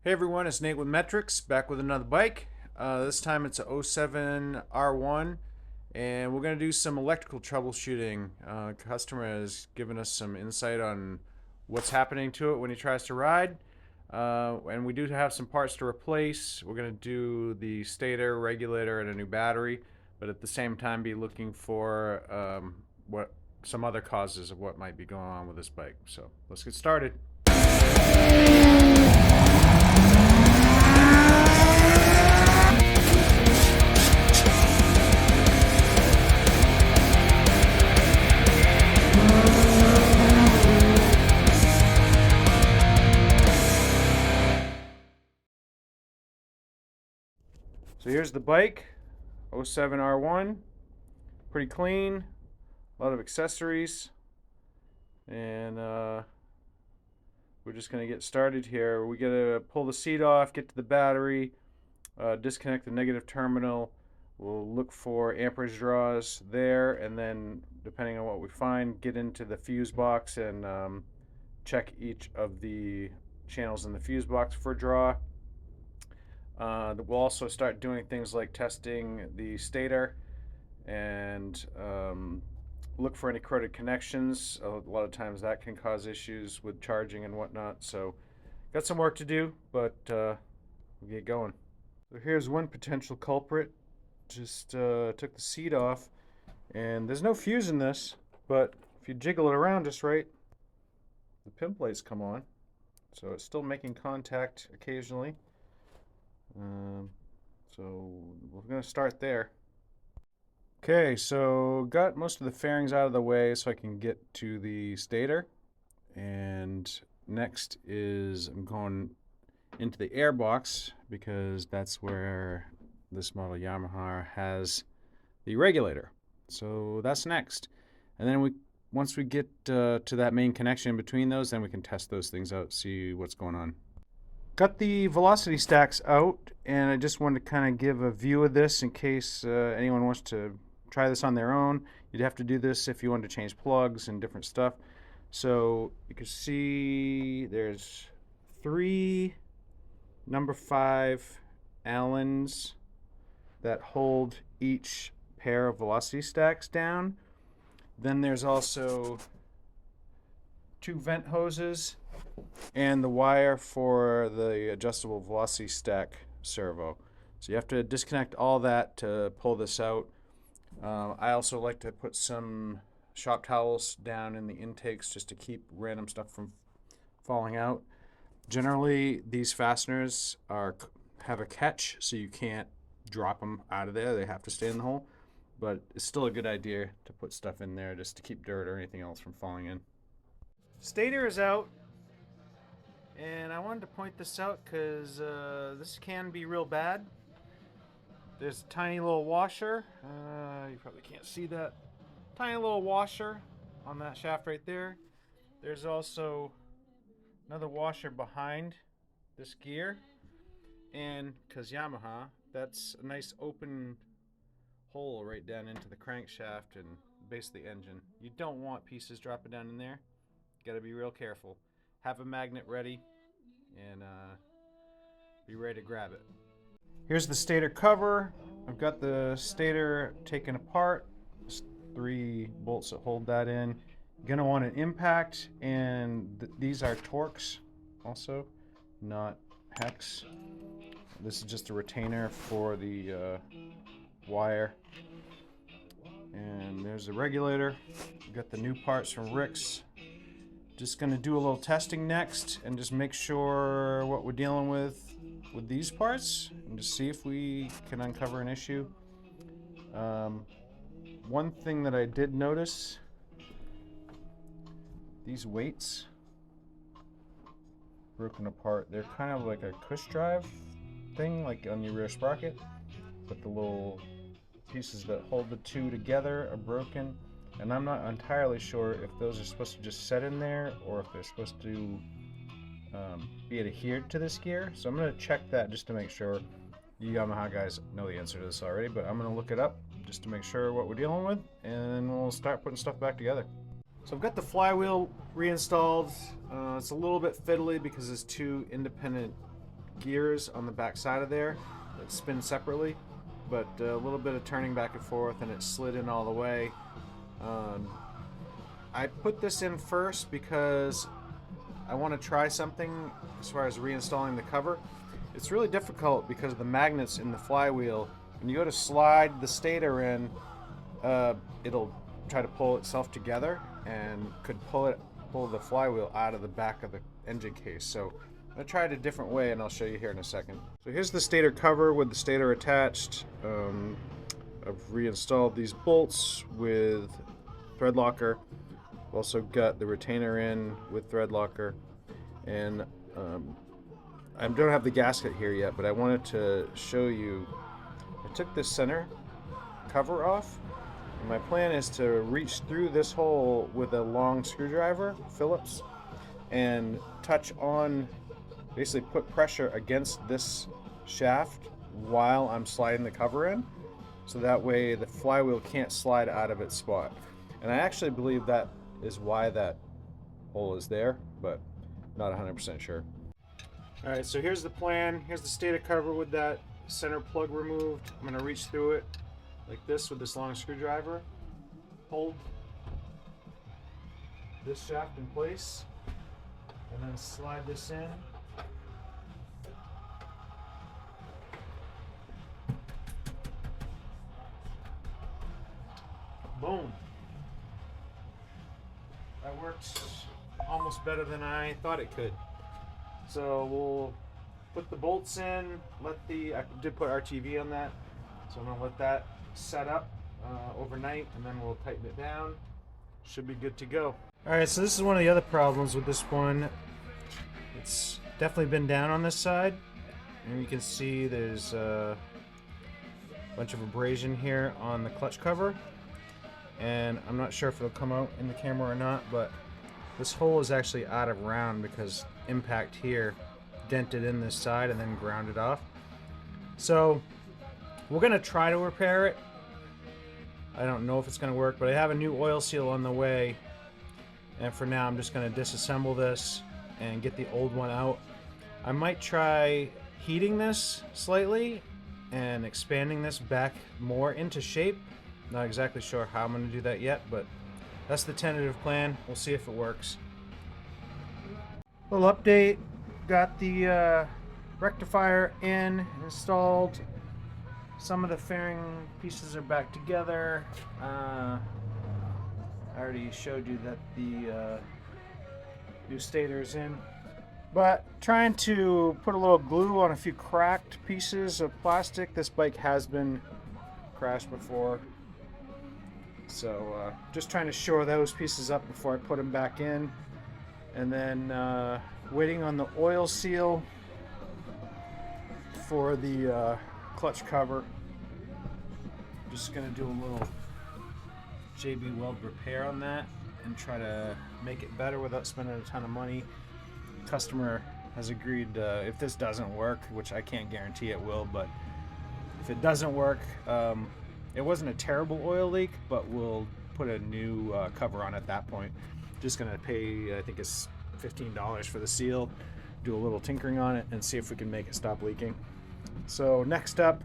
Hey everyone, it's Nate with Metrics, back with another bike. This time it's a 07 R1, and we're going to do some electrical troubleshooting. Customer has given us some insight on what's happening to it when he tries to ride. And we do have some parts to replace. We're going to do the stator, regulator, and a new battery, but at the same time be looking for what some other causes of what might be going on with this bike. So let's get started. So here's the bike, 07 R1, pretty clean, a lot of accessories, and we're just going to get started here. We got to pull the seat off, get to the battery, disconnect the negative terminal. We'll look for amperage draws there, and then depending on what we find, get into the fuse box and check each of the channels in the fuse box for draw. We'll also start doing things like testing the stator and look for any corroded connections. A lot of times that can cause issues with charging and whatnot. So got some work to do, but we'll get going. So here's one potential culprit. Just took the seat off, and there's no fuse in this, but if you jiggle it around just right, the pin plates come on. So it's still making contact occasionally. So we're going to start there. Okay, so got most of the fairings out of the way so I can get to the stator. And next is I'm going into the air box because that's where this model Yamaha has the regulator. So that's next. And then once we get to that main connection between those, then we can test those things out, see what's going on. Got the velocity stacks out, and I just wanted to kind of give a view of this in case anyone wants to try this on their own. You'd have to do this if you wanted to change plugs and different stuff. So you can see there's 3 number 5 Allens that hold each pair of velocity stacks down. Then there's also 2 vent hoses and the wire for the adjustable velocity stack servo. So you have to disconnect all that to pull this out. I also like to put some shop towels down in the intakes just to keep random stuff from falling out. Generally, these fasteners have a catch, so you can't drop them out of there. They have to stay in the hole. But it's still a good idea to put stuff in there just to keep dirt or anything else from falling in. Stator is out. And I wanted to point this out because this can be real bad. There's a tiny little washer. You probably can't see that. Tiny little washer on that shaft right there. There's also another washer behind this gear. And because Yamaha, that's a nice open hole right down into the crankshaft and base of the engine. You don't want pieces dropping down in there. Got to be real careful. Have a magnet ready and be ready to grab it. Here's the stator cover. I've got the stator taken apart. There's 3 bolts that hold that in. You're going to want an impact, and these are Torx also, not hex. This is just a retainer for the wire. And there's the regulator. We've got the new parts from Rick's. Just going to do a little testing next and just make sure what we're dealing with these parts and just see if we can uncover an issue. One thing that I did notice, these weights broken apart. They're kind of like a cush drive thing, like on your rear sprocket, but the little pieces that hold the two together are broken. And I'm not entirely sure if those are supposed to just set in there or if they're supposed to be adhered to this gear. So I'm going to check that just to make sure. You Yamaha guys know the answer to this already, but I'm going to look it up just to make sure what we're dealing with, and we'll start putting stuff back together. So I've got the flywheel reinstalled. It's a little bit fiddly because it's 2 independent gears on the back side of there that spin separately, but a little bit of turning back and forth and it slid in all the way. I put this in first because I want to try something as far as reinstalling the cover. It's really difficult because of the magnets in the flywheel. When you go to slide the stator in, it'll try to pull itself together and could pull the flywheel out of the back of the engine case. So I'm going to try it a different way and I'll show you here in a second. So here's the stator cover with the stator attached. I've reinstalled these bolts with thread locker. Also got the retainer in with thread locker, and I don't have the gasket here yet, but I wanted to show you. I took this center cover off, and my plan is to reach through this hole with a long screwdriver, Phillips, and touch on, basically put pressure against this shaft while I'm sliding the cover in, so that way the flywheel can't slide out of its spot. And I actually believe that is why that hole is there, but not 100% sure. Alright, so here's the plan. Here's the stator cover with that center plug removed. I'm going to reach through it like this with this long screwdriver. Hold this shaft in place and then slide this in. Boom. That worked almost better than I thought it could. So we'll put the bolts in, I did put RTV on that, so I'm going to let that set up overnight, and then we'll tighten it down. Should be good to go. Alright, so this is one of the other problems with this one. It's definitely been down on this side, and you can see there's a bunch of abrasion here on the clutch cover. And I'm not sure if it'll come out in the camera or not, but this hole is actually out of round because impact here dented in this side and then grounded off. So we're going to try to repair it. I don't know if it's going to work, but I have a new oil seal on the way, and for now I'm just going to disassemble this and get the old one out. I might try heating this slightly and expanding this back more into shape. Not exactly sure how I'm going to do that yet, but that's the tentative plan. We'll see if it works. Little update. Got the rectifier installed. Some of the fairing pieces are back together. I already showed you that the new stator is in. But trying to put a little glue on a few cracked pieces of plastic. This bike has been crashed before. So just trying to shore those pieces up before I put them back in. And then waiting on the oil seal for the clutch cover. Just going to do a little JB Weld repair on that and try to make it better without spending a ton of money. Customer has agreed if this doesn't work, which I can't guarantee it will, but if it doesn't work, it wasn't a terrible oil leak, but we'll put a new cover on at that point. Just gonna pay, I think it's $15 for the seal, do a little tinkering on it, and see if we can make it stop leaking. So next up,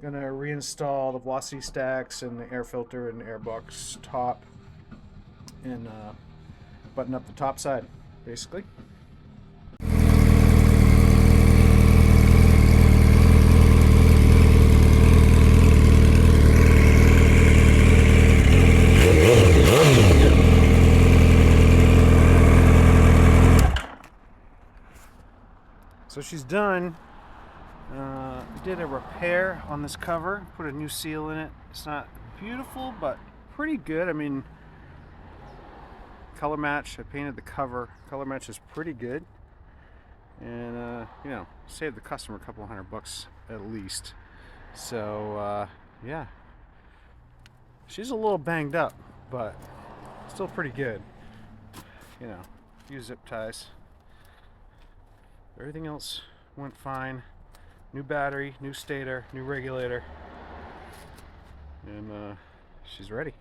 gonna reinstall the velocity stacks and the air filter and air box top, and button up the top side, basically. So she's done. Did a repair on this cover, put a new seal in it. It's not beautiful, but pretty good. I mean, color match, I painted the cover. Color match is pretty good. And, you know, saved the customer a couple $100 at least. So, yeah. She's a little banged up, but still pretty good. You know, few zip ties. Everything else went fine. New battery, new stator, new regulator, and she's ready.